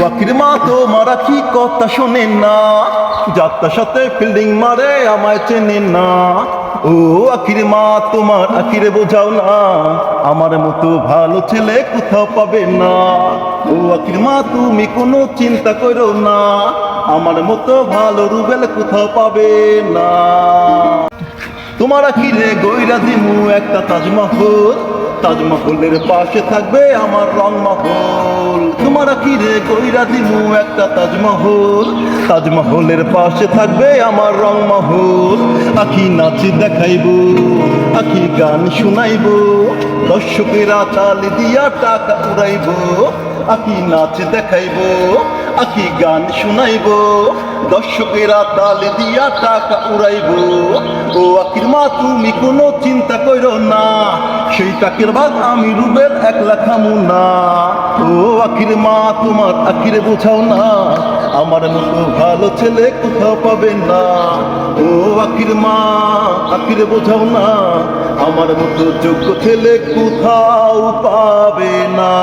আখির মা তোমার আখি কথা শোনেন না, যাত্রার সাথে ফিল্ডিং মারে আমায় চেনেন না। ও আখির মা তোমার আখিরে বোঝাও না, আমার মতো ভালো ছেলে কোথাও পাবে না। ও আখির মা তুমি কোনো চিন্তা করো না, আমার মতো ভালো রুবেল কোথাও পাবে না। তোমার আখিরে গইরা দিমু একটা তাজমহল, তাজমহলের পাশে থাকবে আমার রংমহল। তোমার আখিরে গইরা দিমু একটা তাজমহল, তাজমহলের পাশে থাকবে আমার রংমহল। আখি নাচ দেখাইবো, আখি গান শুনাইবো, দর্শকেরা তাল দিয়া টাকা উড়াইবো। আখি নাচ দেখাইবো, আখি গান শুনাইবো, দর্শকেরা তাল দিয়া টাকা উড়াইবো। ও আখির মা তুমি কোনো চিন্তা করো না, সেই টাকের ভাগ আমি রুবেল একলা খামু না। ও আখির মা তোমার আখিরে বোঝাও না, আমার মতো ভালো ছেলে কোথাও পাবে না। ও আখির মা আখিরে বোঝাও না, আমার মতো যোগ্য ছেলে কোথাও পাবে না।